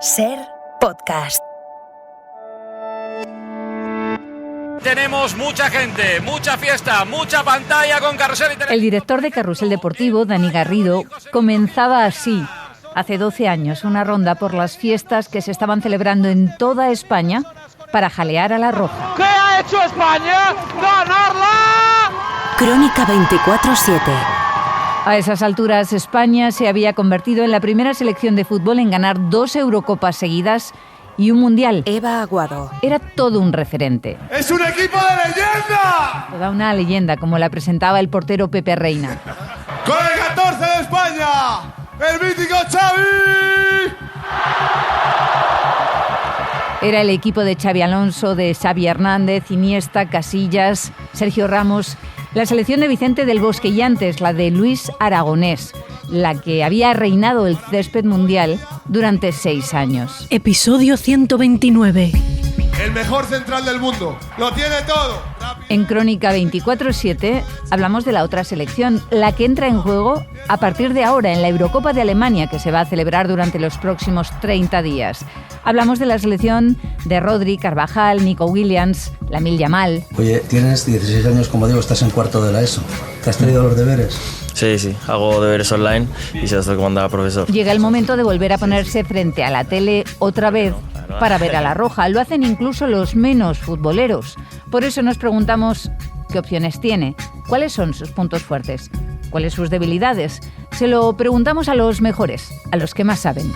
SER Podcast. Tenemos mucha gente, mucha fiesta, mucha pantalla con Carrusel y El director de Carrusel Deportivo, Dani Garrido, comenzaba así, hace 12 años, una ronda por las fiestas que se estaban celebrando en toda España para jalear a la Roja. ¿Qué ha hecho España? ¡Ganarla! Crónica 24/7. A esas alturas, España se había convertido en la primera selección de fútbol en ganar 2 Eurocopas seguidas y un Mundial. Eva Aguado. Era todo un referente. ¡Es un equipo de leyenda! Toda una leyenda, como la presentaba el portero Pepe Reina. ¡Con el 14 de España! ¡El mítico Xavi! Era el equipo de Xabi Alonso, de Xavi Hernández, Iniesta, Casillas, Sergio Ramos. La selección de Vicente del Bosque y antes la de Luis Aragonés, la que había reinado el césped mundial durante 6 años. Episodio 129. El mejor central del mundo. Lo tiene todo. En Crónica 24/7 hablamos de la otra selección, la que entra en juego a partir de ahora en la Eurocopa de Alemania, que se va a celebrar durante los próximos 30 días. Hablamos de la selección de Rodri, Carvajal, Nico Williams, Lamine Yamal. Oye, tienes 16 años, como digo, estás en cuarto de la ESO. ¿Te has traído los deberes? Sí, hago deberes online y se los tengo que mandar al profesor. Llega el momento de volver a ponerse frente a la tele otra vez para ver a la Roja. Lo hacen incluso los menos futboleros. Por eso nos preguntamos qué opciones tiene, cuáles son sus puntos fuertes, cuáles sus debilidades. Se lo preguntamos a los mejores, a los que más saben.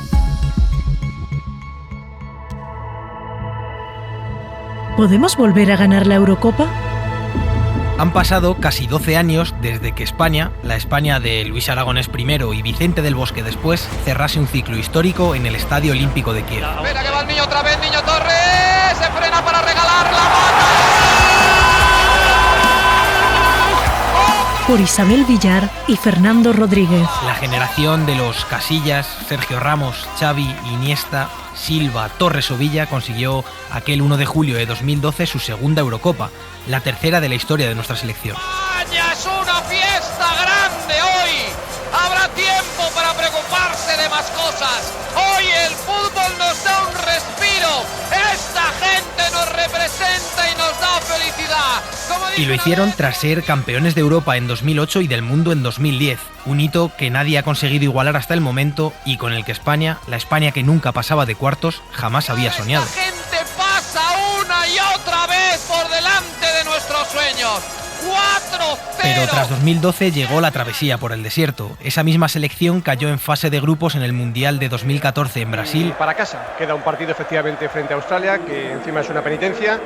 ¿Podemos volver a ganar la Eurocopa? Han pasado casi 12 años desde que España, la España de Luis Aragonés primero y Vicente del Bosque después, cerrase un ciclo histórico en el Estadio Olímpico de Kiev. Espera que va el niño otra vez, Niño Torres. Se frena para regalar la mano. Por Isabel Villar y Fernando Rodríguez. La generación de los Casillas, Sergio Ramos, Xavi, Iniesta, Silva, Torres o Villa consiguió aquel 1 de julio de 2012 su segunda Eurocopa, la tercera de la historia de nuestra selección. España es una fiesta grande hoy. Habrá tiempo para preocuparse de más cosas. Hoy el fútbol nos da un respiro. Esta gente nos representa y nos da felicidad. Y lo hicieron tras ser campeones de Europa en 2008 y del mundo en 2010, un hito que nadie ha conseguido igualar hasta el momento y con el que España, la España que nunca pasaba de cuartos, jamás había soñado. Esta gente pasa una y otra vez por delante de nuestros sueños. 4-0. Pero tras 2012 llegó la travesía por el desierto. Esa misma selección cayó en fase de grupos en el Mundial de 2014 en Brasil. Para casa, queda un partido efectivamente frente a Australia, que encima es una penitencia,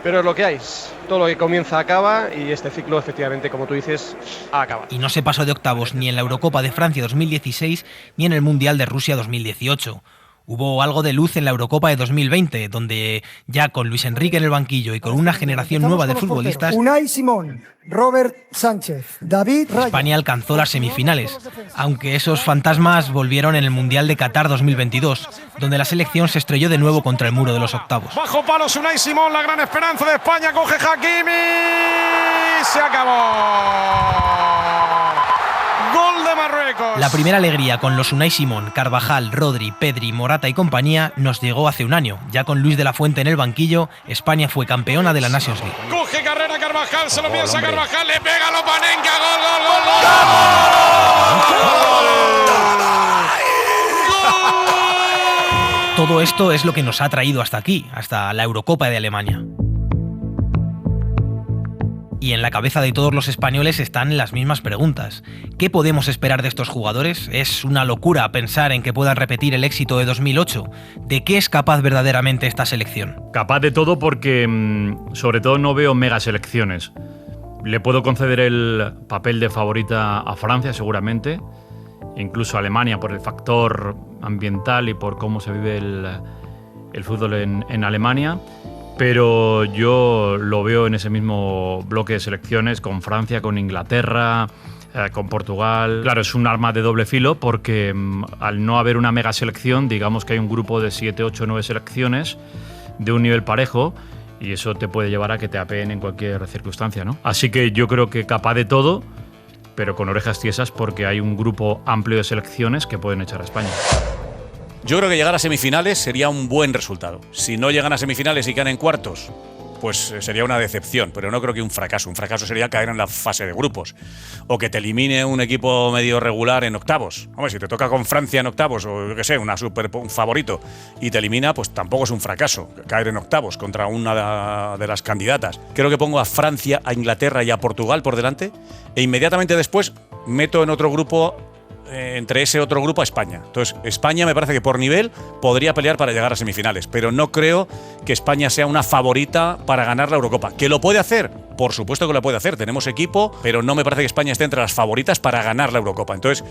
pero es lo que hay. Todo lo que comienza acaba y este ciclo efectivamente, como tú dices, acaba. Y no se pasó de octavos ni en la Eurocopa de Francia 2016 ni en el Mundial de Rusia 2018. Hubo algo de luz en la Eurocopa de 2020, donde ya con Luis Enrique en el banquillo y con una generación nueva de futbolistas, Unai Simón, Robert Sánchez, David Raya. España alcanzó las semifinales, aunque esos fantasmas volvieron en el Mundial de Qatar 2022, donde la selección se estrelló de nuevo contra el muro de los octavos. Bajo palos Unai Simón, la gran esperanza de España, coge Hakimi, se acabó. Gol de Marruecos. La primera alegría con los Unai Simón, Carvajal, Rodri, Pedri, Morata y compañía nos llegó hace un año. Ya con Luis de la Fuente en el banquillo, España fue campeona de la Nations League. Coge carrera Carvajal, se lo piensa Carvajal, le pega a Lopanenka, gol. Todo esto es lo que nos ha traído hasta aquí, hasta la Eurocopa de Alemania. Y en la cabeza de todos los españoles están las mismas preguntas. ¿Qué podemos esperar de estos jugadores? ¿Es una locura pensar en que puedan repetir el éxito de 2008? ¿De qué es capaz verdaderamente esta selección? Capaz de todo porque, sobre todo, no veo mega selecciones. Le puedo conceder el papel de favorita a Francia, seguramente. Incluso a Alemania, por el factor ambiental y por cómo se vive el fútbol en Alemania. Pero yo lo veo en ese mismo bloque de selecciones, con Francia, con Inglaterra, con Portugal. Claro, es un arma de doble filo porque al no haber una mega selección, digamos que hay un grupo de 7, 8, 9 selecciones de un nivel parejo y eso te puede llevar a que te apeen en cualquier circunstancia, ¿no? Así que yo creo que capaz de todo, pero con orejas tiesas porque hay un grupo amplio de selecciones que pueden echar a España. Yo creo que llegar a semifinales sería un buen resultado. Si no llegan a semifinales y quedan en cuartos, pues sería una decepción, pero no creo que un fracaso. Un fracaso sería caer en la fase de grupos o que te elimine un equipo medio regular en octavos. Hombre, si te toca con Francia en octavos o yo qué sé, un favorito y te elimina, pues tampoco es un fracaso caer en octavos contra una de las candidatas. Creo que pongo a Francia, a Inglaterra y a Portugal por delante e inmediatamente después meto en otro grupo, entre ese otro grupo, a España. Entonces, España me parece que por nivel podría pelear para llegar a semifinales, pero no creo que España sea una favorita para ganar la Eurocopa. ¿Que lo puede hacer? Por supuesto que lo puede hacer. Tenemos equipo, pero no me parece que España esté entre las favoritas para ganar la Eurocopa. Entonces,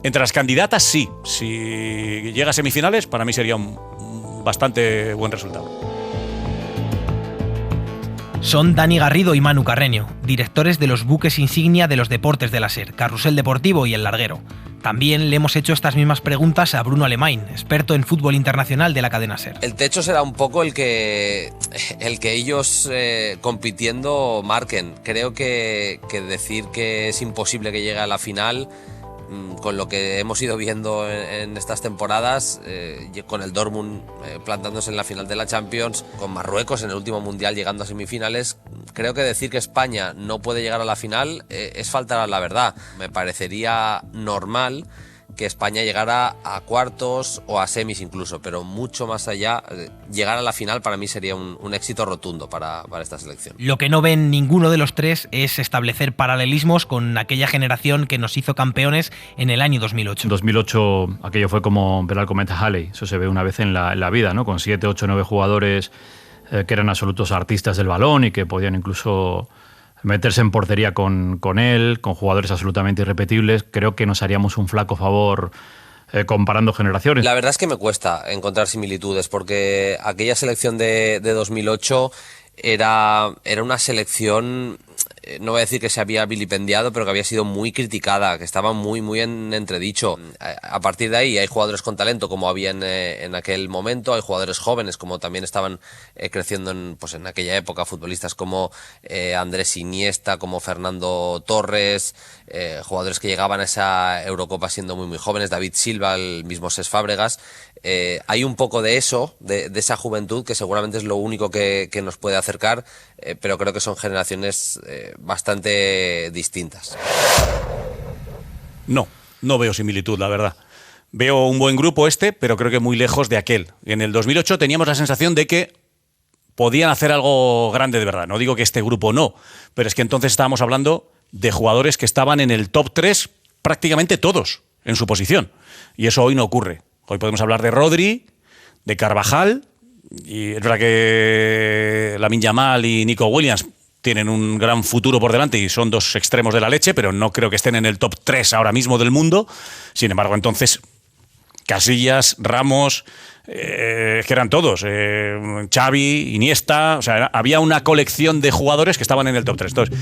entre las candidatas, sí. Si llega a semifinales, para mí sería un bastante buen resultado. Son Dani Garrido y Manu Carreño, directores de los buques insignia de los deportes de la SER, Carrusel Deportivo y El Larguero. También le hemos hecho estas mismas preguntas a Bruno Alemany, experto en fútbol internacional de la cadena SER. El techo será un poco el que ellos compitiendo marquen. Creo que decir que es imposible que llegue a la final, con lo que hemos ido viendo en estas temporadas, con el Dortmund plantándose en la final de la Champions, con Marruecos en el último Mundial llegando a semifinales, creo que decir que España no puede llegar a la final es faltar a la verdad. Me parecería normal que España llegara a cuartos o a semis incluso, pero mucho más allá, llegar a la final para mí sería un éxito rotundo para esta selección. Lo que no ven ninguno de los tres es establecer paralelismos con aquella generación que nos hizo campeones en el año 2008. En 2008 aquello fue como ver al cometa Halley, eso se ve una vez en la vida, ¿no? Con 7, 8, 9 jugadores que eran absolutos artistas del balón y que podían incluso meterse en portería con él, con jugadores absolutamente irrepetibles. Creo que nos haríamos un flaco favor comparando generaciones. La verdad es que me cuesta encontrar similitudes, porque aquella selección de 2008 era una selección, no voy a decir que se había vilipendiado, pero que había sido muy criticada, que estaba muy en entredicho. A partir de ahí hay jugadores con talento como había en aquel momento, hay jugadores jóvenes como también estaban creciendo en aquella época, futbolistas como Andrés Iniesta, como Fernando Torres, jugadores que llegaban a esa Eurocopa siendo muy jóvenes, David Silva, el mismo Cesc Fábregas. Hay un poco de eso, de esa juventud, que seguramente es lo único que nos puede acercar, pero creo que son generaciones bastante distintas. No veo similitud, la verdad. Veo un buen grupo pero creo que muy lejos de aquel. En el 2008 teníamos la sensación de que podían hacer algo grande de verdad. No digo que este grupo no, pero es que entonces estábamos hablando de jugadores que estaban en el top 3 prácticamente todos en su posición. Y eso hoy no ocurre. Hoy podemos hablar de Rodri, de Carvajal, y es verdad que Lamine Yamal y Nico Williams tienen un gran futuro por delante y son dos extremos de la leche, pero no creo que estén en el top 3 ahora mismo del mundo. Sin embargo, entonces, Casillas, Ramos, que eran todos, Xavi, Iniesta, o sea, había una colección de jugadores que estaban en el top 3. Entonces,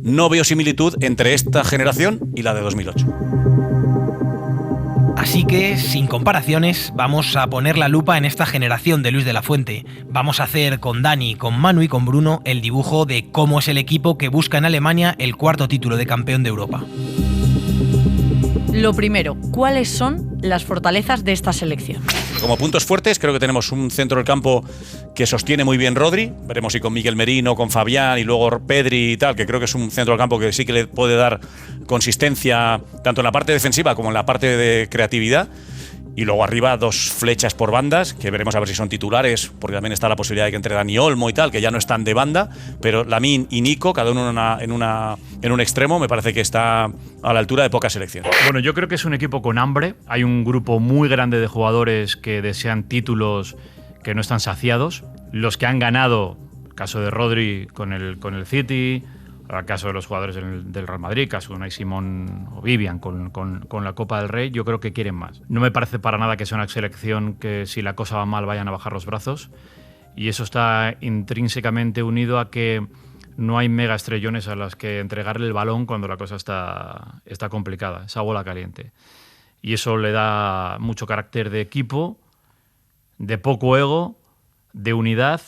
no veo similitud entre esta generación y la de 2008. Así que, sin comparaciones, vamos a poner la lupa en esta generación de Luis de la Fuente. Vamos a hacer con Dani, con Manu y con Bruno el dibujo de cómo es el equipo que busca en Alemania el 4º título de campeón de Europa. Lo primero, ¿cuáles son las fortalezas de esta selección? Como puntos fuertes, creo que tenemos un centro del campo que sostiene muy bien Rodri. Veremos si con Miguel Merino, con Fabián y luego Pedri y tal, que creo que es un centro del campo que sí que le puede dar consistencia tanto en la parte defensiva como en la parte de creatividad. Y luego arriba 2 flechas por bandas, que veremos a ver si son titulares, porque también está la posibilidad de que entre Dani Olmo y tal, que ya no están de banda, pero Lamine y Nico, cada uno en un extremo, me parece que está a la altura de poca selección. Bueno, yo creo que es un equipo con hambre. Hay un grupo muy grande de jugadores que desean títulos que no están saciados. Los que han ganado, caso de Rodri con el City, el caso de los jugadores del Real Madrid, caso de Unai Simón o Vivian con la Copa del Rey, yo creo que quieren más. No me parece para nada que sea una selección que si la cosa va mal vayan a bajar los brazos, y eso está intrínsecamente unido a que no hay mega estrellones a las que entregarle el balón cuando la cosa está complicada, esa bola caliente. Y eso le da mucho carácter de equipo, de poco ego, de unidad,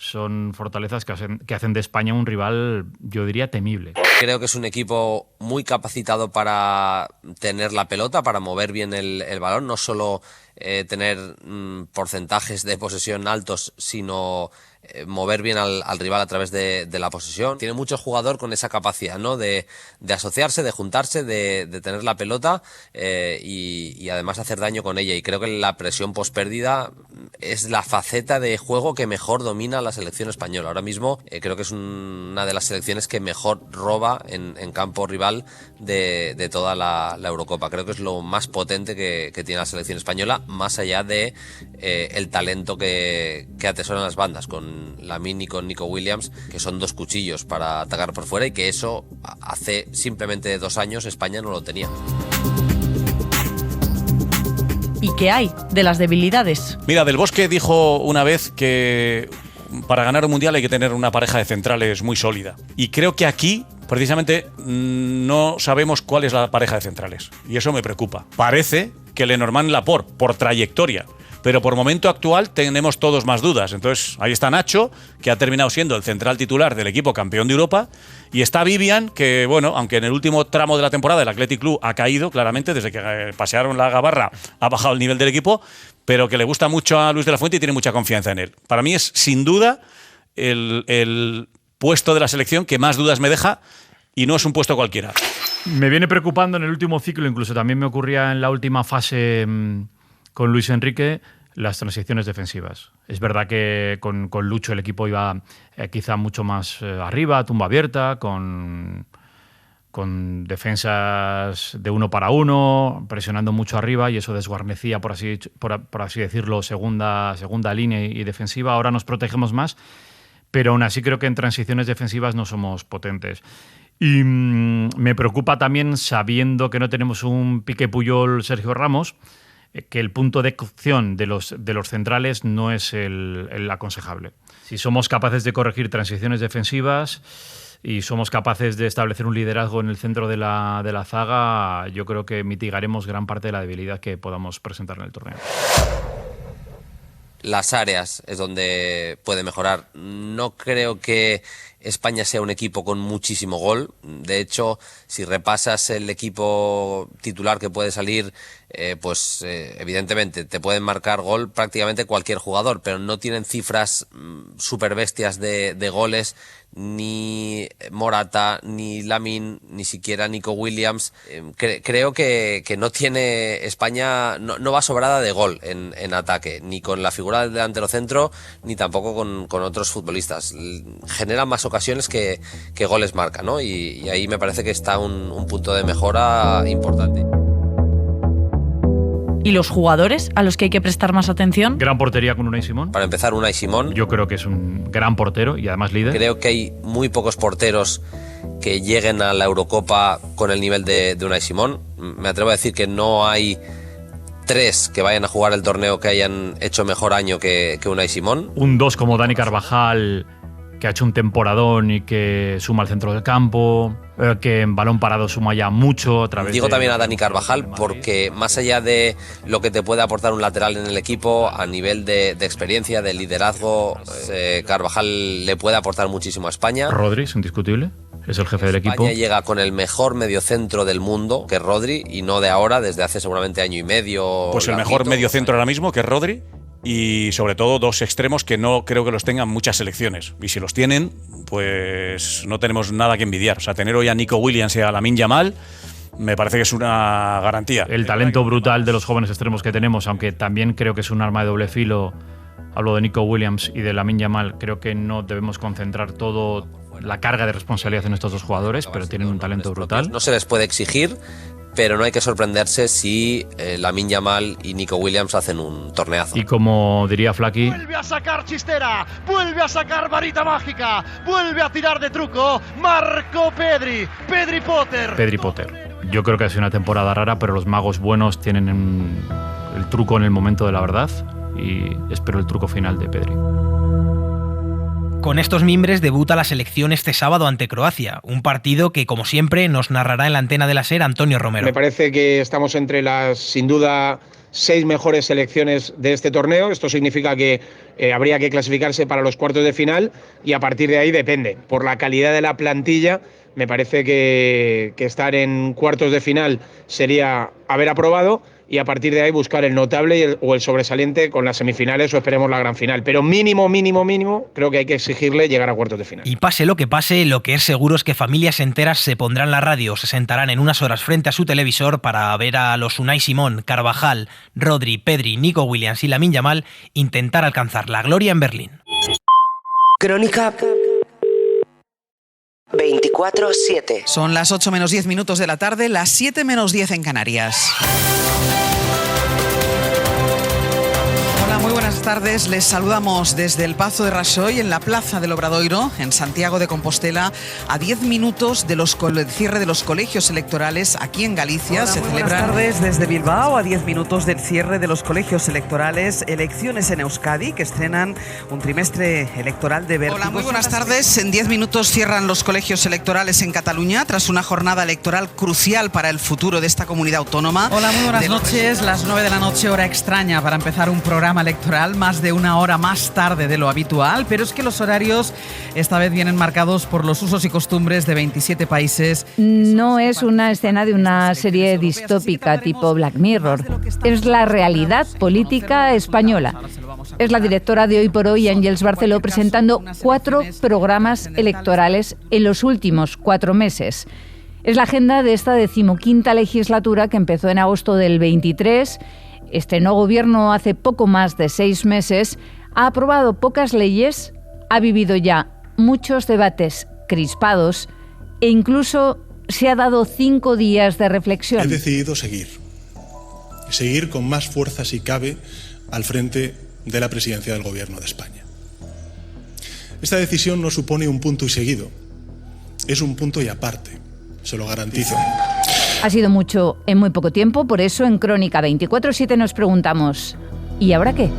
Son fortalezas que hacen de España un rival, yo diría, temible. Creo que es un equipo muy capacitado para tener la pelota, para mover bien el balón, no solo tener porcentajes de posesión altos, sino mover bien al rival a través de la posesión. Tiene mucho jugador con esa capacidad, ¿no? de asociarse, de juntarse, de tener la pelota y además hacer daño con ella. Y creo que la presión pospérdida es la faceta de juego que mejor domina la selección española. Ahora mismo creo que es una de las selecciones que mejor roba en campo rival de toda la Eurocopa. Creo que es lo más potente que tiene la selección española, más allá de el talento que atesoran las bandas, con Lamine y con Nico Williams, que son dos cuchillos para atacar por fuera, y que eso hace simplemente 2 años España no lo tenía. ¿Y qué hay de las debilidades? Mira, Del Bosque dijo una vez que para ganar un mundial hay que tener una pareja de centrales muy sólida. Y creo que aquí, precisamente, no sabemos cuál es la pareja de centrales. Y eso me preocupa. Parece que Lenormand y Laporte, por trayectoria, pero por momento actual tenemos todos más dudas. Entonces, ahí está Nacho, que ha terminado siendo el central titular del equipo campeón de Europa, y está Vivian, que, bueno, aunque en el último tramo de la temporada el Athletic Club ha caído claramente, desde que pasearon la gabarra ha bajado el nivel del equipo, pero que le gusta mucho a Luis de la Fuente y tiene mucha confianza en él. Para mí es, sin duda, el puesto de la selección que más dudas me deja, y no es un puesto cualquiera. Me viene preocupando en el último ciclo, incluso también me ocurría en la última fase con Luis Enrique, las transiciones defensivas. Es verdad que con Lucho el equipo iba quizá mucho más arriba, tumba abierta, con defensas de 1 para 1, presionando mucho arriba, y eso desguarnecía, por así decirlo, segunda línea y defensiva. Ahora nos protegemos más, pero aún así creo que en transiciones defensivas no somos potentes. Y me preocupa también, sabiendo que no tenemos un Piqué Puyol-Sergio Ramos, que el punto de cocción de los centrales no es el aconsejable. Si somos capaces de corregir transiciones defensivas y somos capaces de establecer un liderazgo en el centro de la zaga, yo creo que mitigaremos gran parte de la debilidad que podamos presentar en el torneo. Las áreas es donde puede mejorar. No creo que España sea un equipo con muchísimo gol. De hecho, si repasas el equipo titular que puede salir, evidentemente te pueden marcar gol prácticamente cualquier jugador, pero no tienen cifras súper bestias de goles, ni Morata, ni Lamine, ni siquiera Nico Williams. Creo que no tiene España, no va sobrada de gol en ataque, ni con la figura del delantero centro, ni tampoco con otros futbolistas. Generan más ocasiones que goles marca, ¿no? Y ahí me parece que está un punto de mejora importante. ¿Y los jugadores a los que hay que prestar más atención? Gran portería con Unai Simón. Para empezar, Unai Simón. Yo creo que es un gran portero y además líder. Creo que hay muy pocos porteros que lleguen a la Eurocopa con el nivel de Unai Simón. Me atrevo a decir que no hay 3 que vayan a jugar el torneo que hayan hecho mejor año que Unai Simón. Un 2 como Dani Carvajal, que ha hecho un temporadón y que suma al centro del campo, que en balón parado suma ya mucho. Digo también a Dani Carvajal porque más allá de lo que te puede aportar un lateral en el equipo, a nivel de experiencia, de liderazgo, Carvajal le puede aportar muchísimo a España. Rodri es indiscutible, es el jefe del equipo. España llega con el mejor mediocentro del mundo, que es Rodri, y no de ahora, desde hace seguramente año y medio. Pues el mejor mediocentro ahora mismo, que es Rodri. Y sobre todo 2 extremos que no creo que los tengan muchas selecciones. Y si los tienen, pues no tenemos nada que envidiar. O sea, tener hoy a Nico Williams y a Lamine Yamal me parece que es una garantía. El talento brutal de los jóvenes extremos que tenemos, aunque también creo que es un arma de doble filo. Hablo de Nico Williams y de Lamine Yamal. Creo que no debemos concentrar toda la carga de responsabilidad en estos 2 jugadores, pero tienen un talento brutal. No se les puede exigir, pero no hay que sorprenderse si Lamine Yamal y Nico Williams hacen un torneazo. Y como diría Flaky, vuelve a sacar chistera, vuelve a sacar varita mágica, vuelve a tirar de truco, marcó Pedri Potter. Yo creo que ha sido una temporada rara, pero los magos buenos tienen el truco en el momento de la verdad, y espero el truco final de Pedri. Con estos mimbres debuta la selección este sábado ante Croacia, un partido que, como siempre, nos narrará en la antena de la SER Antonio Romero. Me parece que estamos entre las, sin duda, 6 mejores selecciones de este torneo. Esto significa que habría que clasificarse para los cuartos de final y a partir de ahí depende. Por la calidad de la plantilla, me parece que estar en cuartos de final sería haber aprobado y a partir de ahí buscar el notable o el sobresaliente con las semifinales o esperemos la gran final. Pero mínimo, creo que hay que exigirle llegar a cuartos de final. Y pase, lo que es seguro es que familias enteras se pondrán la radio, se sentarán en unas horas frente a su televisor para ver a los Unai Simón, Carvajal, Rodri, Pedri, Nico Williams y Lamine Yamal intentar alcanzar la gloria en Berlín. Crónica 24/7. Son las 8 menos 10 minutos de la tarde, las 7 menos 10 en Canarias. Muy buenas tardes, les saludamos desde el Pazo de Raxoi, en la Plaza del Obradoiro, en Santiago de Compostela, a 10 minutos del cierre de los colegios electorales aquí en Galicia. Se celebran... Buenas tardes desde Bilbao, a 10 minutos del cierre de los colegios electorales, elecciones en Euskadi, que estrenan un trimestre electoral de vértigo. Hola, muy buenas tardes. En 10 minutos cierran los colegios electorales en Cataluña, tras una jornada electoral crucial para el futuro de esta comunidad autónoma. Hola, muy buenas noches. Las 9 de la noche, hora extraña para empezar un programa electoral, más de una hora más tarde de lo habitual, pero es que los horarios esta vez vienen marcados por los usos y costumbres de 27 países. No es una escena de una serie distópica tipo Black Mirror, es la realidad política española. Es la directora de Hoy por Hoy, Àngels Barceló, presentando 4 programas electorales en los últimos 4 meses. Es la agenda de esta 15ª legislatura que empezó en agosto del 23. Estrenó gobierno hace poco más de 6 meses, ha aprobado pocas leyes, ha vivido ya muchos debates crispados e incluso se ha dado 5 días de reflexión. He decidido seguir con más fuerza si cabe al frente de la presidencia del Gobierno de España. Esta decisión no supone un punto y seguido, es un punto y aparte, se lo garantizo. Ha sido mucho en muy poco tiempo, por eso en Crónica 24/7 nos preguntamos, ¿y ahora qué?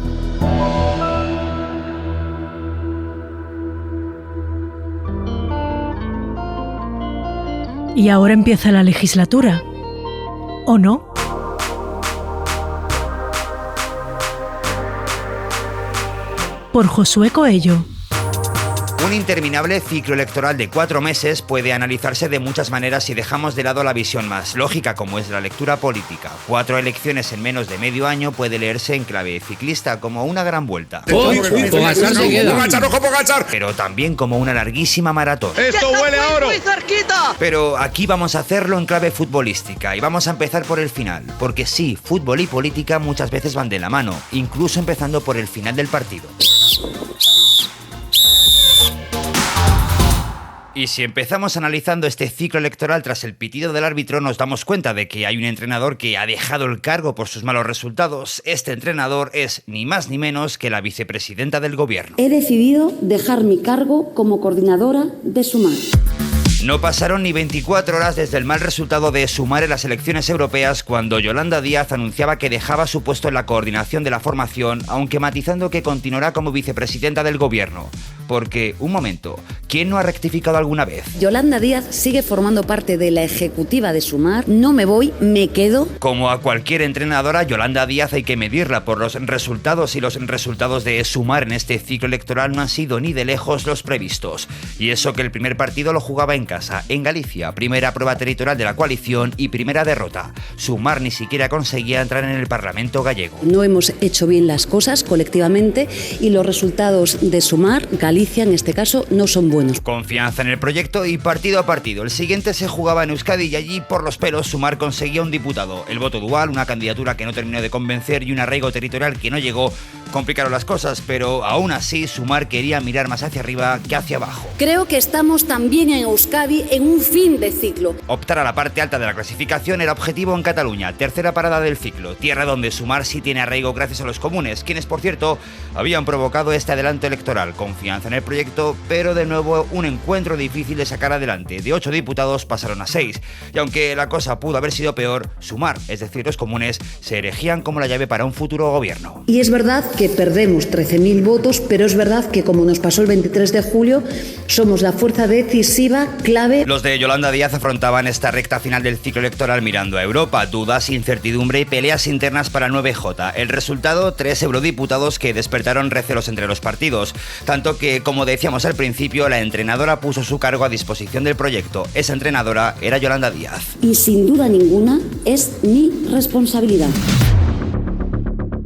Y ahora empieza la legislatura, ¿o no? Por Josué Coello. Un interminable ciclo electoral de 4 meses puede analizarse de muchas maneras si dejamos de lado la visión más lógica, como es la lectura política. 4 elecciones en menos de medio año puede leerse en clave ciclista como una gran vuelta. Pero también como una larguísima maratón. ¡Esto huele a oro! ¡Muy cerquita! Pero aquí vamos a hacerlo en clave futbolística y vamos a empezar por el final. Porque sí, fútbol y política muchas veces van de la mano, incluso empezando por el final del partido. Y si empezamos analizando este ciclo electoral tras el pitido del árbitro, nos damos cuenta de que hay un entrenador que ha dejado el cargo por sus malos resultados. Este entrenador es ni más ni menos que la vicepresidenta del gobierno. He decidido dejar mi cargo como coordinadora de Sumar. No pasaron ni 24 horas desde el mal resultado de Sumar en las elecciones europeas cuando Yolanda Díaz anunciaba que dejaba su puesto en la coordinación de la formación, aunque matizando que continuará como vicepresidenta del gobierno. Porque, un momento, ¿quién no ha rectificado alguna vez? Yolanda Díaz sigue formando parte de la ejecutiva de Sumar. No me voy, me quedo. Como a cualquier entrenadora, Yolanda Díaz hay que medirla por los resultados, y los resultados de Sumar en este ciclo electoral no han sido ni de lejos los previstos. Y eso que el primer partido lo jugaba en casa, en Galicia, primera prueba territorial de la coalición y primera derrota. Sumar ni siquiera conseguía entrar en el Parlamento gallego. No hemos hecho bien las cosas colectivamente y los resultados de Sumar, Galicia en este caso, no son buenos. Confianza en el proyecto y partido a partido. El siguiente se jugaba en Euskadi y allí, por los pelos, Sumar conseguía un diputado. El voto dual, una candidatura que no terminó de convencer y un arraigo territorial que no llegó, complicaron las cosas, pero aún así Sumar quería mirar más hacia arriba que hacia abajo. Creo que estamos también en Euskadi en un fin de ciclo. Optar a la parte alta de la clasificación era objetivo en Cataluña, tercera parada del ciclo, tierra donde Sumar sí tiene arraigo gracias a los comunes, quienes por cierto habían provocado este adelanto electoral. Confianza en el proyecto, pero de nuevo un encuentro difícil de sacar adelante. De 8 diputados pasaron a 6, y aunque la cosa pudo haber sido peor, Sumar, es decir los comunes, se erigían como la llave para un futuro gobierno. Y es verdad que perdemos 13.000 votos, pero es verdad que como nos pasó el 23 de julio, somos la fuerza decisiva que clave. Los de Yolanda Díaz afrontaban esta recta final del ciclo electoral mirando a Europa. Dudas, incertidumbre y peleas internas para el 9J. El resultado, 3 eurodiputados que despertaron recelos entre los partidos. Tanto que, como decíamos al principio, la entrenadora puso su cargo a disposición del proyecto. Esa entrenadora era Yolanda Díaz. Y sin duda ninguna es mi responsabilidad.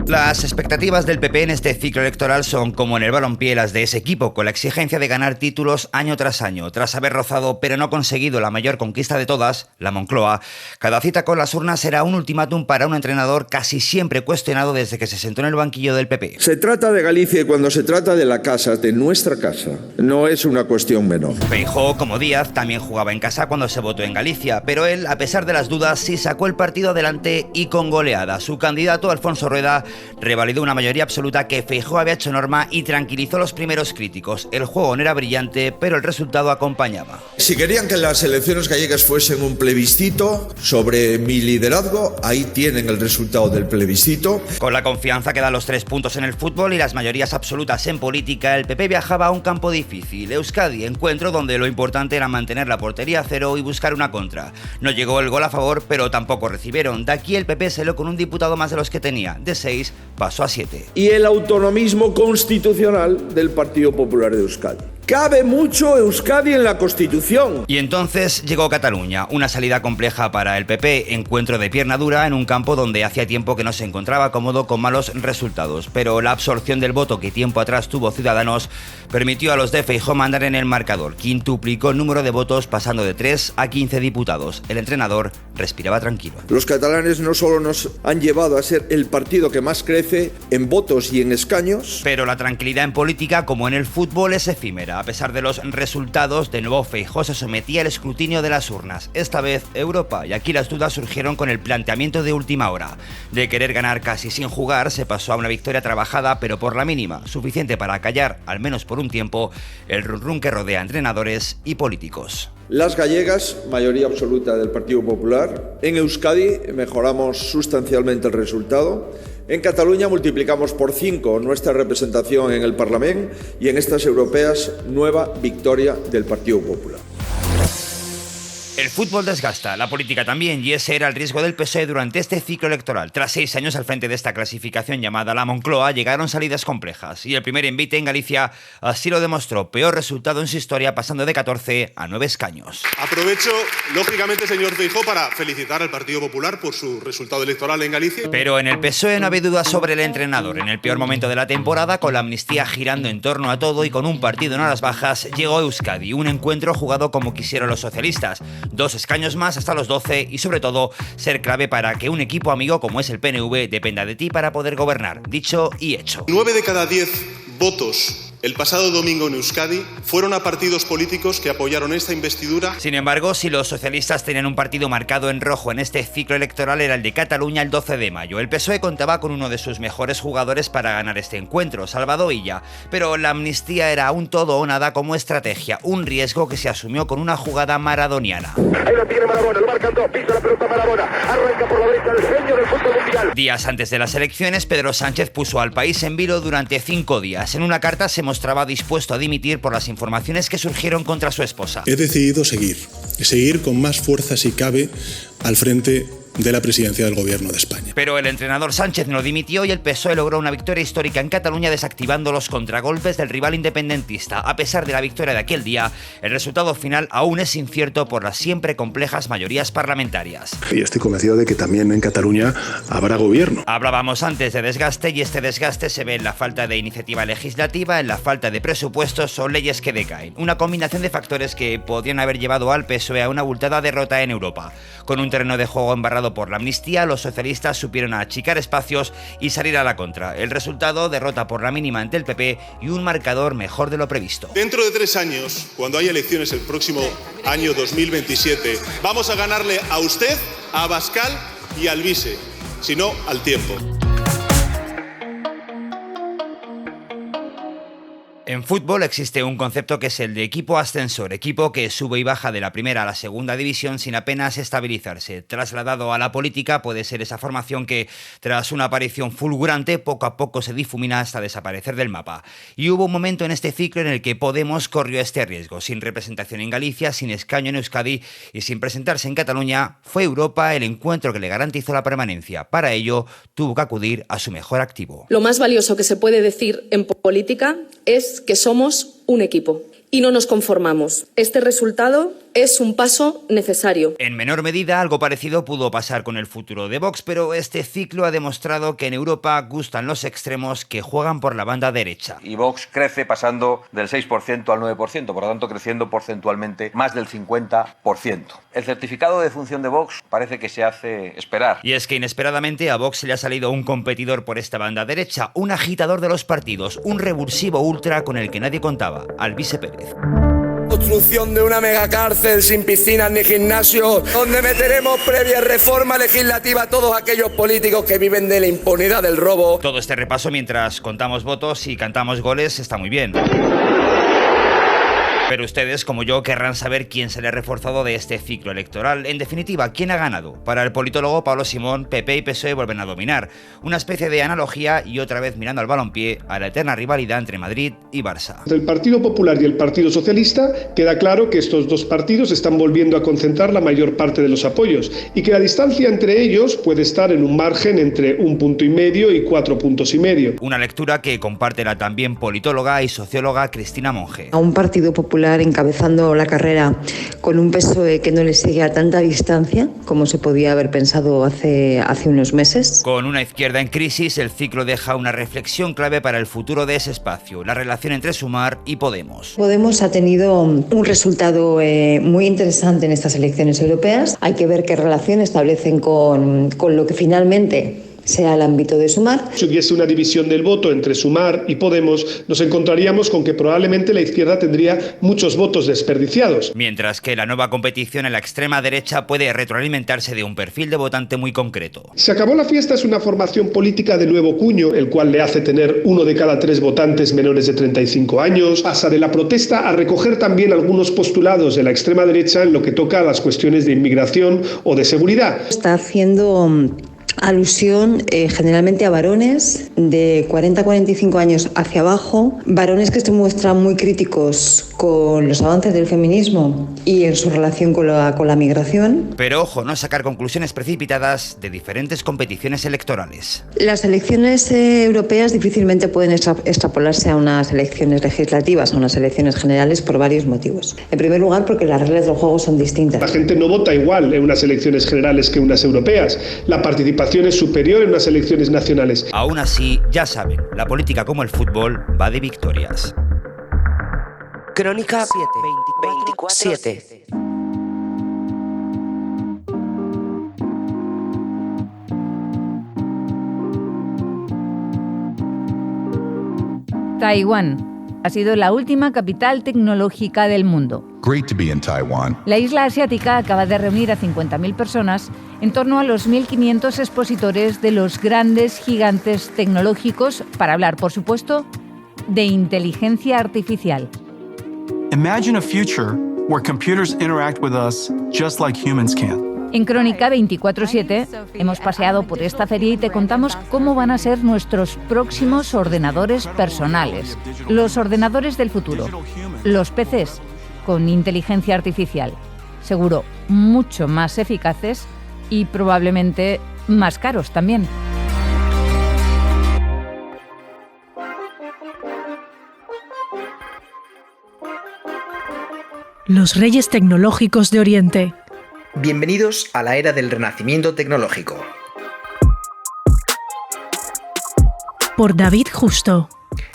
Las expectativas del PP en este ciclo electoral son, como en el balompié, las de ese equipo, con la exigencia de ganar títulos año tras año. Tras haber rozado pero no conseguido la mayor conquista de todas, la Moncloa, cada cita con las urnas será un ultimátum para un entrenador casi siempre cuestionado desde que se sentó en el banquillo del PP. Se trata de Galicia y cuando se trata de la casa, de nuestra casa, no es una cuestión menor. Feijóo, como Díaz, también jugaba en casa cuando se votó en Galicia, pero él, a pesar de las dudas, sí sacó el partido adelante y con goleada. Su candidato, Alfonso Rueda, revalidó una mayoría absoluta que Feijóo había hecho norma y tranquilizó a los primeros críticos. El juego no era brillante, pero el resultado acompañaba. Si querían que las elecciones gallegas fuesen un plebiscito sobre mi liderazgo, ahí tienen el resultado del plebiscito. Con la confianza que dan los 3 puntos en el fútbol y las mayorías absolutas en política, el PP viajaba a un campo difícil, Euskadi, encuentro donde lo importante era mantener la portería a cero y buscar una contra. No llegó el gol a favor, pero tampoco recibieron. De aquí el PP salió con un diputado más de los que tenía, de 6 pasó a 7. Y el autonomismo constitucional del Partido Popular de Euskadi. Cabe mucho Euskadi en la Constitución. Y entonces llegó Cataluña, una salida compleja para el PP, encuentro de pierna dura en un campo donde hacía tiempo que no se encontraba cómodo con malos resultados. Pero la absorción del voto que tiempo atrás tuvo Ciudadanos permitió a los de Feijóo mandar en el marcador. Quintuplicó el número de votos pasando de 3 a 15 diputados. El entrenador respiraba tranquilo. Los catalanes no solo nos han llevado a ser el partido que más crece en votos y en escaños, pero la tranquilidad en política, como en el fútbol, es efímera. A pesar de los resultados, de nuevo Feijóo se sometía al escrutinio de las urnas. Esta vez Europa, y aquí las dudas surgieron con el planteamiento de última hora. De querer ganar casi sin jugar, se pasó a una victoria trabajada, pero por la mínima, suficiente para callar, al menos por un tiempo, el run-run que rodea a entrenadores y políticos. Las gallegas, mayoría absoluta del Partido Popular. En Euskadi mejoramos sustancialmente el resultado. En Cataluña multiplicamos por 5 nuestra representación en el Parlamento y en estas europeas nueva victoria del Partido Popular. El fútbol desgasta, la política también, y ese era el riesgo del PSOE durante este ciclo electoral. Tras 6 años al frente de esta clasificación llamada la Moncloa, llegaron salidas complejas, y el primer envite en Galicia así lo demostró. Peor resultado en su historia, pasando de 14 a 9 escaños. Aprovecho, lógicamente, señor Feijóo, para felicitar al Partido Popular por su resultado electoral en Galicia. Pero en el PSOE no había dudas sobre el entrenador. En el peor momento de la temporada, con la amnistía girando en torno a todo y con un partido en horas bajas, llegó Euskadi, un encuentro jugado como quisieron los socialistas. 2 escaños más hasta los 12 y sobre todo ser clave para que un equipo amigo como es el PNV dependa de ti para poder gobernar. Dicho y hecho. 9 de cada 10 votos el pasado domingo en Euskadi fueron a partidos políticos que apoyaron esta investidura. Sin embargo, si los socialistas tenían un partido marcado en rojo en este ciclo electoral, era el de Cataluña el 12 de mayo. El PSOE contaba con uno de sus mejores jugadores para ganar este encuentro, Salvador Illa. Pero la amnistía era un todo o nada como estrategia, un riesgo que se asumió con una jugada maradoniana. Ahí lo tiene Marabona, lo marcan 2, pisa la pelota Marabona, arranca por la derecha el genio del fútbol mundial. Días antes de las elecciones, Pedro Sánchez puso al país en vilo durante 5 días. En una carta se mostraba dispuesto a dimitir por las informaciones que surgieron contra su esposa. He decidido seguir con más fuerza si cabe al frente de la presidencia del Gobierno de España. Pero el entrenador Sánchez no dimitió y el PSOE logró una victoria histórica en Cataluña desactivando los contragolpes del rival independentista. A pesar de la victoria de aquel día, el resultado final aún es incierto por las siempre complejas mayorías parlamentarias. Y estoy convencido de que también en Cataluña habrá gobierno. Hablábamos antes de desgaste y este desgaste se ve en la falta de iniciativa legislativa, en la falta de presupuestos o leyes que decaen. Una combinación de factores que podrían haber llevado al PSOE a una abultada derrota en Europa. Con un terreno de juego embarrado por la amnistía, los socialistas supieron achicar espacios y salir a la contra. El resultado, derrota por la mínima ante el PP y un marcador mejor de lo previsto. Dentro de 3 años, cuando haya elecciones el próximo año 2027, vamos a ganarle a usted, a Abascal y al Vice, si no al tiempo. En fútbol existe un concepto que es el de equipo ascensor, equipo que sube y baja de la primera a la segunda división sin apenas estabilizarse. Trasladado a la política puede ser esa formación que, tras una aparición fulgurante, poco a poco se difumina hasta desaparecer del mapa. Y hubo un momento en este ciclo en el que Podemos corrió este riesgo. Sin representación en Galicia, sin escaño en Euskadi y sin presentarse en Cataluña, fue Europa el encuentro que le garantizó la permanencia. Para ello, tuvo que acudir a su mejor activo. Lo más valioso que se puede decir en política es que somos un equipo y no nos conformamos. Este resultado es un paso necesario. En menor medida, algo parecido pudo pasar con el futuro de Vox, pero este ciclo ha demostrado que en Europa gustan los extremos que juegan por la banda derecha. Y Vox crece pasando del 6% al 9%, por lo tanto creciendo porcentualmente más del 50%. El certificado de función de Vox parece que se hace esperar. Y es que inesperadamente a Vox le ha salido un competidor por esta banda derecha, un agitador de los partidos, un revulsivo ultra con el que nadie contaba, Alvise Pérez. Construcción de una megacárcel sin piscinas ni gimnasio, donde meteremos previa reforma legislativa a todos aquellos políticos que viven de la impunidad del robo. Todo este repaso mientras contamos votos y cantamos goles está muy bien. Pero ustedes, como yo, querrán saber quién se le ha reforzado de este ciclo electoral. En definitiva, ¿quién ha ganado? Para el politólogo Pablo Simón, PP y PSOE vuelven a dominar. Una especie de analogía y otra vez mirando al balompié a la eterna rivalidad entre Madrid y Barça. Entre el Partido Popular y el Partido Socialista queda claro que estos dos partidos están volviendo a concentrar la mayor parte de los apoyos y que la distancia entre ellos puede estar en un margen entre 1,5 puntos y 4,5 puntos. Una lectura que comparte la también politóloga y socióloga Cristina Monge. A un Partido Popular encabezando la carrera con un PSOE que no le sigue a tanta distancia como se podía haber pensado hace unos meses. Con una izquierda en crisis, el ciclo deja una reflexión clave para el futuro de ese espacio, la relación entre Sumar y Podemos. Podemos ha tenido un resultado muy interesante en estas elecciones europeas. Hay que ver qué relación establecen con lo que finalmente sea el ámbito de Sumar. Si hubiese una división del voto entre Sumar y Podemos, nos encontraríamos con que probablemente la izquierda tendría muchos votos desperdiciados. Mientras que la nueva competición en la extrema derecha puede retroalimentarse de un perfil de votante muy concreto. Se acabó la fiesta es una formación política de nuevo cuño, el cual le hace tener 1 de cada 3 votantes menores de 35 años. Pasa de la protesta a recoger también algunos postulados de la extrema derecha en lo que toca a las cuestiones de inmigración o de seguridad. Está haciendo alusión generalmente a varones de 40 a 45 años hacia abajo, varones que se muestran muy críticos con los avances del feminismo y en su relación con la migración. Pero ojo, no sacar conclusiones precipitadas de diferentes competiciones electorales. Las elecciones europeas difícilmente pueden extrapolarse a unas elecciones legislativas, a unas elecciones generales por varios motivos. En primer lugar, porque las reglas del juego son distintas. La gente no vota igual en unas elecciones generales que en unas europeas. La participación es superior en unas elecciones nacionales. Aún así, ya saben, la política como el fútbol va de victorias. Crónica 7. Taiwán ha sido la última capital tecnológica del mundo. Great to be in Taiwan. La isla asiática acaba de reunir a 50.000 personas en torno a los 1.500 expositores de los grandes gigantes tecnológicos para hablar, por supuesto, de inteligencia artificial. Imagine a future where computers interact with us just like humans can. En Crónica 24/7 hemos paseado por esta feria y te contamos cómo van a ser nuestros próximos ordenadores personales, los ordenadores del futuro, los PCs con inteligencia artificial, seguro mucho más eficaces y probablemente más caros también. Los Reyes Tecnológicos de Oriente. Bienvenidos a la era del renacimiento tecnológico. Por David Justo.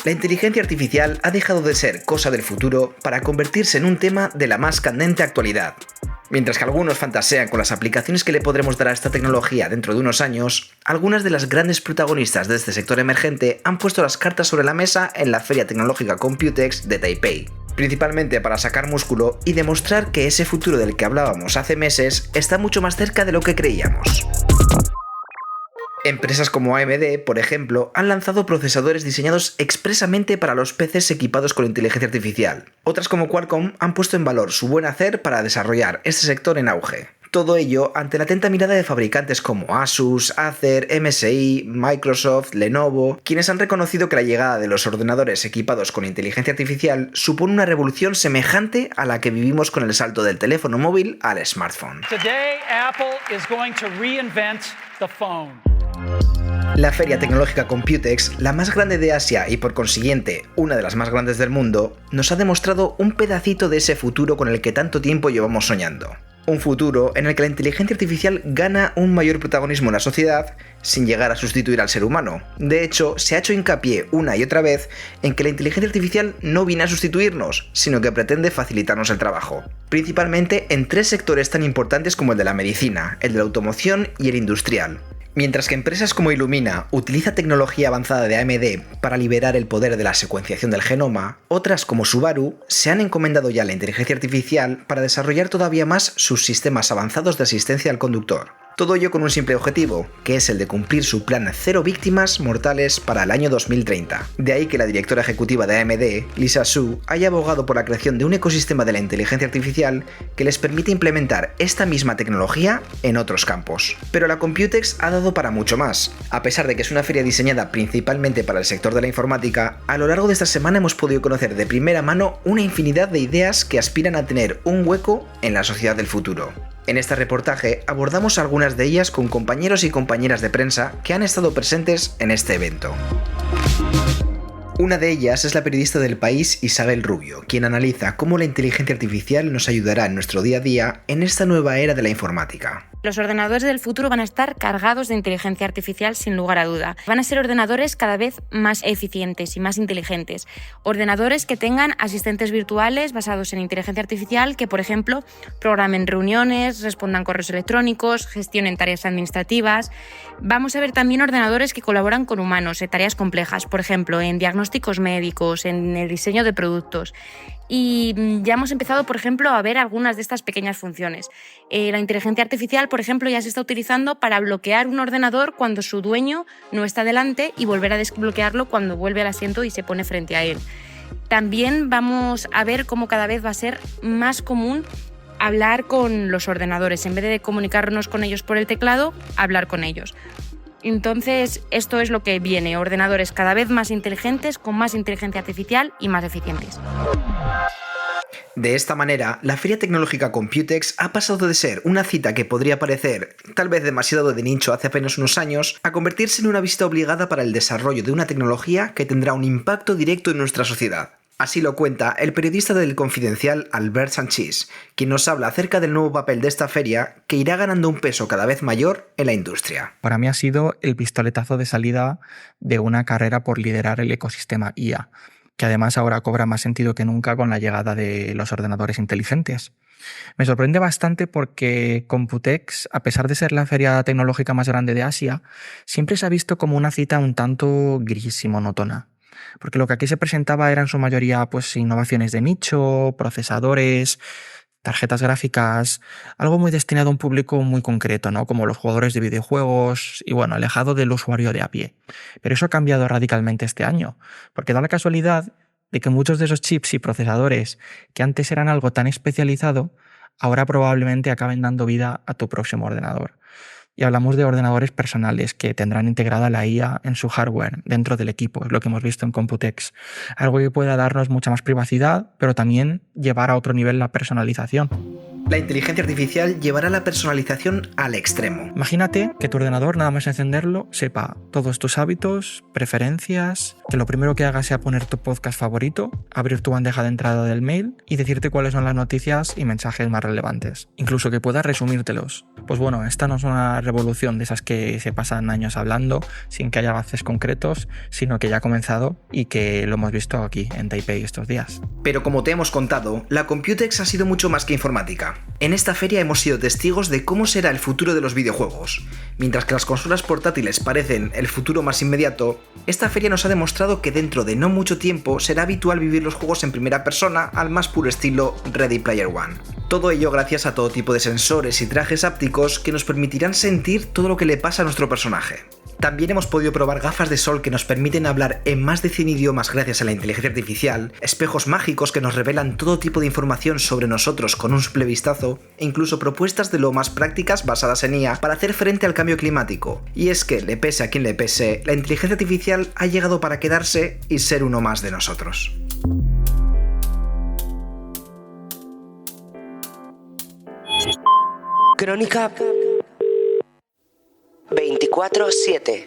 La inteligencia artificial ha dejado de ser cosa del futuro para convertirse en un tema de la más candente actualidad. Mientras que algunos fantasean con las aplicaciones que le podremos dar a esta tecnología dentro de unos años, algunas de las grandes protagonistas de este sector emergente han puesto las cartas sobre la mesa en la Feria Tecnológica Computex de Taipei, principalmente para sacar músculo y demostrar que ese futuro del que hablábamos hace meses está mucho más cerca de lo que creíamos. Empresas como AMD, por ejemplo, han lanzado procesadores diseñados expresamente para los PCs equipados con inteligencia artificial. Otras como Qualcomm han puesto en valor su buen hacer para desarrollar este sector en auge. Todo ello ante la atenta mirada de fabricantes como Asus, Acer, MSI, Microsoft, Lenovo, quienes han reconocido que la llegada de los ordenadores equipados con inteligencia artificial supone una revolución semejante a la que vivimos con el salto del teléfono móvil al smartphone. Today, Apple is going to reinvent the phone. La feria tecnológica Computex, la más grande de Asia y por consiguiente una de las más grandes del mundo, nos ha demostrado un pedacito de ese futuro con el que tanto tiempo llevamos soñando. Un futuro en el que la inteligencia artificial gana un mayor protagonismo en la sociedad sin llegar a sustituir al ser humano. De hecho, se ha hecho hincapié una y otra vez en que la inteligencia artificial no viene a sustituirnos, sino que pretende facilitarnos el trabajo. Principalmente en 3 sectores tan importantes como el de la medicina, el de la automoción y el industrial. Mientras que empresas como Illumina utiliza tecnología avanzada de AMD para liberar el poder de la secuenciación del genoma, otras como Subaru se han encomendado ya a la inteligencia artificial para desarrollar todavía más sus sistemas avanzados de asistencia al conductor. Todo ello con un simple objetivo, que es el de cumplir su plan 0 víctimas mortales para el año 2030. De ahí que la directora ejecutiva de AMD, Lisa Su, haya abogado por la creación de un ecosistema de la inteligencia artificial que les permite implementar esta misma tecnología en otros campos. Pero la Computex ha dado para mucho más. A pesar de que es una feria diseñada principalmente para el sector de la informática, a lo largo de esta semana hemos podido conocer de primera mano una infinidad de ideas que aspiran a tener un hueco en la sociedad del futuro. En este reportaje abordamos algunas de ellas con compañeros y compañeras de prensa que han estado presentes en este evento. Una de ellas es la periodista del País Isabel Rubio, quien analiza cómo la inteligencia artificial nos ayudará en nuestro día a día en esta nueva era de la informática. Los ordenadores del futuro van a estar cargados de inteligencia artificial sin lugar a duda. Van a ser ordenadores cada vez más eficientes y más inteligentes. Ordenadores que tengan asistentes virtuales basados en inteligencia artificial que, por ejemplo, programen reuniones, respondan correos electrónicos, gestionen tareas administrativas. Vamos a ver también ordenadores que colaboran con humanos en tareas complejas, por ejemplo, en diagnósticos médicos, en el diseño de productos. Y ya hemos empezado, por ejemplo, a ver algunas de estas pequeñas funciones. La inteligencia artificial, por ejemplo, ya se está utilizando para bloquear un ordenador cuando su dueño no está delante y volver a desbloquearlo cuando vuelve al asiento y se pone frente a él. También vamos a ver cómo cada vez va a ser más común hablar con los ordenadores. En vez de comunicarnos con ellos por el teclado, hablar con ellos. Entonces, esto es lo que viene, ordenadores cada vez más inteligentes, con más inteligencia artificial y más eficientes. De esta manera, la Feria Tecnológica Computex ha pasado de ser una cita que podría parecer tal vez demasiado de nicho hace apenas unos años, a convertirse en una visita obligada para el desarrollo de una tecnología que tendrá un impacto directo en nuestra sociedad. Así lo cuenta el periodista del Confidencial Albert Sanchis, quien nos habla acerca del nuevo papel de esta feria que irá ganando un peso cada vez mayor en la industria. Para mí ha sido el pistoletazo de salida de una carrera por liderar el ecosistema IA, que además ahora cobra más sentido que nunca con la llegada de los ordenadores inteligentes. Me sorprende bastante porque Computex, a pesar de ser la feria tecnológica más grande de Asia, siempre se ha visto como una cita un tanto gris y monótona. Porque lo que aquí se presentaba eran en su mayoría pues, innovaciones de nicho, procesadores, tarjetas gráficas, algo muy destinado a un público muy concreto, ¿no? Como los jugadores de videojuegos y bueno, alejado del usuario de a pie. Pero eso ha cambiado radicalmente este año, porque da la casualidad de que muchos de esos chips y procesadores que antes eran algo tan especializado, ahora probablemente acaben dando vida a tu próximo ordenador. Y hablamos de ordenadores personales que tendrán integrada la IA en su hardware dentro del equipo, es lo que hemos visto en Computex. Algo que pueda darnos mucha más privacidad, pero también llevar a otro nivel la personalización. La inteligencia artificial llevará la personalización al extremo. Imagínate que tu ordenador, nada más encenderlo, sepa todos tus hábitos, preferencias, que lo primero que haga sea poner tu podcast favorito, abrir tu bandeja de entrada del mail y decirte cuáles son las noticias y mensajes más relevantes. Incluso que pueda resumírtelos. Pues bueno, esta no es una revolución de esas que se pasan años hablando sin que haya avances concretos, sino que ya ha comenzado y que lo hemos visto aquí en Taipei estos días. Pero como te hemos contado, la Computex ha sido mucho más que informática. En esta feria hemos sido testigos de cómo será el futuro de los videojuegos. Mientras que las consolas portátiles parecen el futuro más inmediato, esta feria nos ha demostrado que dentro de no mucho tiempo será habitual vivir los juegos en primera persona al más puro estilo Ready Player One. Todo ello gracias a todo tipo de sensores y trajes hápticos que nos permitirán sentir todo lo que le pasa a nuestro personaje. También hemos podido probar gafas de sol que nos permiten hablar en más de 100 idiomas gracias a la inteligencia artificial, espejos mágicos que nos revelan todo tipo de información sobre nosotros con un simple vistazo, e incluso propuestas de lo más prácticas basadas en IA para hacer frente al cambio climático. Y es que, le pese a quien le pese, la inteligencia artificial ha llegado para quedarse y ser uno más de nosotros. Crónica 24/7.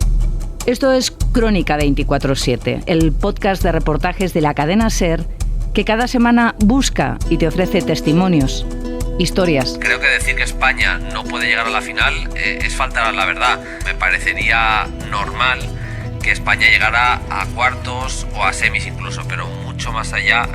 Esto es Crónica 24/7, el podcast de reportajes de la cadena SER que cada semana busca y te ofrece testimonios, historias. Creo que decir que España no puede llegar a la final es faltar a la verdad. Me parecería normal que España llegara a cuartos o a semis incluso, pero mucho más allá.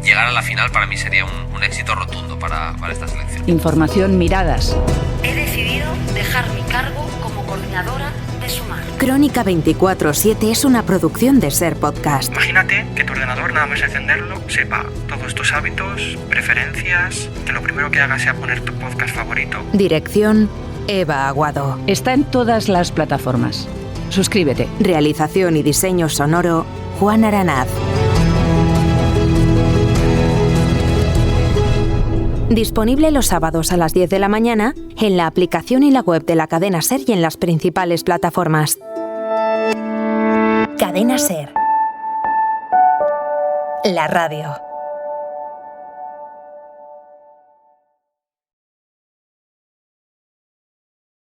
Llegar a la final para mí sería un éxito rotundo para esta selección. Información, miradas. He decidido dejar mi cargo como coordinadora de Sumar. Crónica 24/7 es una producción de SER Podcast. Imagínate que tu ordenador, nada más encenderlo, sepa todos tus hábitos, preferencias, que lo primero que haga sea poner tu podcast favorito. Dirección: Eva Aguado. Está en todas las plataformas. Suscríbete. Realización y diseño sonoro: Juan Aranaz. Disponible los sábados a las 10 de la mañana en la aplicación y la web de la cadena SER y en las principales plataformas. Cadena SER. La radio.